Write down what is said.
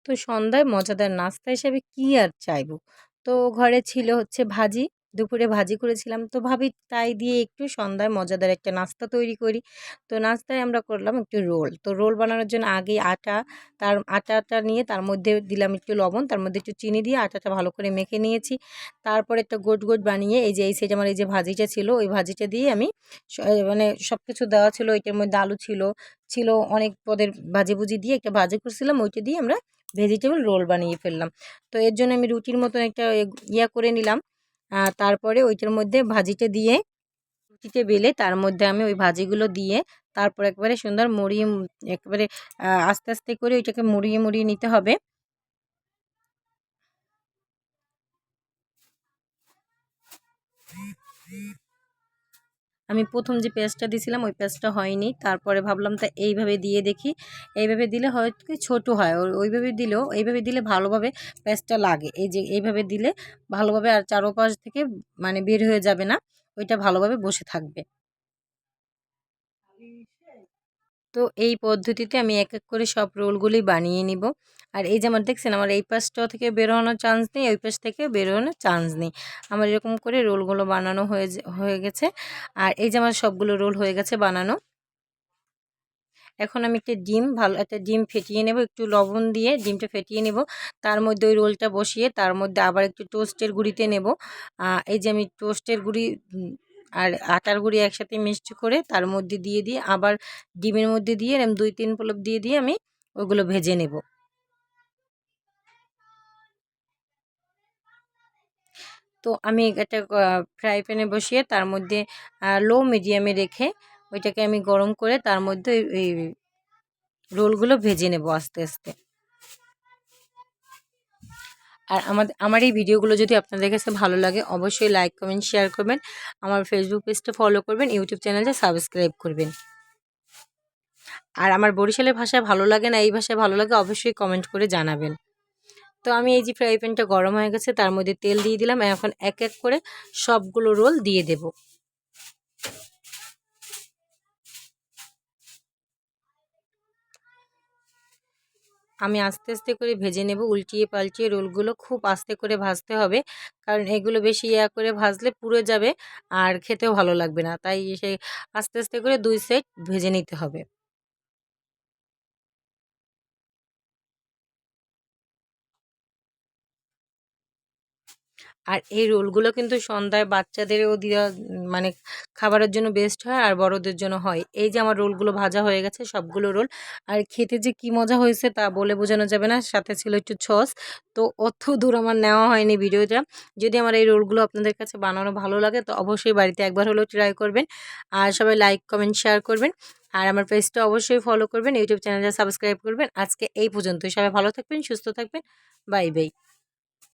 তো সন্ধ্যায় মজাদার নাস্তা হিসেবে কি আর চাইবো? তো ঘরে ছিল হচ্ছে ভাজি, দুপুরে ভাজি করেছিলাম। তো ভাবি তাই দিয়ে একটু সন্ধ্যায় মজাদার একটা নাস্তা তৈরি করি। তো নাস্তায় আমরা করলাম একটু রোল। তো রোল বানানোর জন্য আগেই আটাটা নিয়ে তার মধ্যে দিলাম একটু লবণ, তার মধ্যে একটু চিনি দিয়ে আটাটা ভালো করে মেখে নিয়েছি। তারপরে একটা গোট বানিয়ে এই যে এই সাইডে আমার এই যে ভাজিটা ছিল, ওই ভাজিটা দিয়ে আমি মানে সবকিছু দেওয়া ছিল। ওইটার মধ্যে আলু ছিল অনেক পদের ভাজি-ভুজি দিয়ে একটা ভাজি করছিলাম। ওইটা দিয়ে আমরা ভেজিটেবল রোল বানিয়ে ফেললাম। তো এর জন্য আমি রুটির মতন একটা ইয়া করে নিলাম। তারপরে ওইটার মধ্যে ভাজিটা দিয়ে রুটিতে বেলে তার মধ্যে আমি ওই ভাজিগুলো দিয়ে তারপর একবারে সুন্দর একেবারে আস্তে করে ওইটাকে মুড়িয়ে নিতে হবে। আমি ১ম যে পেঁয়াজটা দিছিলাম ওই পেঁয়াজটা হয়নি। তারপরে ভাবলাম তা এইভাবে দিয়ে দেখি। এইভাবে দিলে হয়তো কি ছোট হয়। এইভাবে দিলে ভালোভাবে পেঁয়াজটা লাগে। এই যে এইভাবে দিলে ভালোভাবে আর চারোপাশ থেকে মানে বের হয়ে যাবে না। ওইটা ভালোভাবে বসে থাকবে। তো এই পদ্ধতিতে আমি এক করে সব রোলগুলি বানিয়ে নিব। আর এই যে আমার দেখছেন আমার এই পাশটাও থেকে বেরোনোর চান্স নেই, ওই পাশ থেকে বেরোনোর চান্স নেই। আমার এরকম করে রোলগুলো বানানো হয়ে গেছে। আর এই যে আমার সবগুলো রোল হয়ে গেছে বানানো। এখন আমি ভালো একটা ডিম ফেটিয়ে নেব, একটু লবণ দিয়ে ডিমটা ফেটিয়ে নেব। তার মধ্যে ওই রোলটা বসিয়ে তার মধ্যে আবার একটু টোস্টের গুঁড়িতে নেব। এই যে আমি টোস্টের গুঁড়ি আর আটার গুঁড়ি একসাথে মিক্সড করে তার মধ্যে দিয়ে আবার ডিমের মধ্যে দিয়ে এরম ২-৩ পলক দিয়ে আমি ওগুলো ভেজে নেব। তো আমি একটা ফ্রাই প্যানে বসিয়ে তার মধ্যে লো মিডিয়ামে রেখে ওইটাকে আমি গরম করে তার মধ্যে এই রোলগুলো ভেজে নেব আস্তে। আর আমার এই ভিডিওগুলো যদি আপনাদের কাছে ভালো লাগে অবশ্যই লাইক, কমেন্ট, শেয়ার করবেন। আমার ফেসবুক পেজটা ফলো করবেন, ইউটিউব চ্যানেলটা সাবস্ক্রাইব করবেন। আর আমার বরিশালের ভাষায় ভালো লাগে না এই ভাষায় ভালো লাগে অবশ্যই কমেন্ট করে জানাবেন। তো আমি এই যে ফ্রাই প্যানটা গরম হয়ে গেছে তার মধ্যে তেল দিয়ে দিলাম। এখন এক করে সবগুলো রোল দিয়ে দেব। আমি আস্তে করে ভেজে নেব উল্টিয়ে পাল্টিয়ে রোলগুলো খুব আস্তে করে ভাজতে হবে। কারণ এগুলো বেশি করে ভাজলে পুড়ে যাবে আর খেতেও ভালো লাগবে না। তাই সেই আস্তে করে ২ সাইড ভেজে নিতে হবে। আর এই রোলগুলো কিন্তু সন্ধ্যায় বাচ্চাদেরও দেওয়া মানে খাবারের জন্য বেস্ট হয় আর বড়দের জন্য হয়। এই যে আমার রোলগুলো ভাজা হয়ে গেছে সবগুলো রোল। আর খেতে যে কি মজা হয়েছে তা বলে বোঝানো যাবে না। সাথে ছিল একটু সস। তো অত দূর আমার নেওয়া হয়নি ভিডিওটা। যদি আমার এই রোলগুলো আপনাদের কাছে বানানো ভালো লাগে তো অবশ্যই বাড়িতে একবার হলেও ট্রাই করবেন। আর সবাই লাইক, কমেন্ট, শেয়ার করবেন। আর আমার পেজটা অবশ্যই ফলো করবেন, ইউটিউব চ্যানেলটা সাবস্ক্রাইব করবেন। আজকে এই পর্যন্তই। সবাই ভালো থাকবেন, সুস্থ থাকবেন। বাই।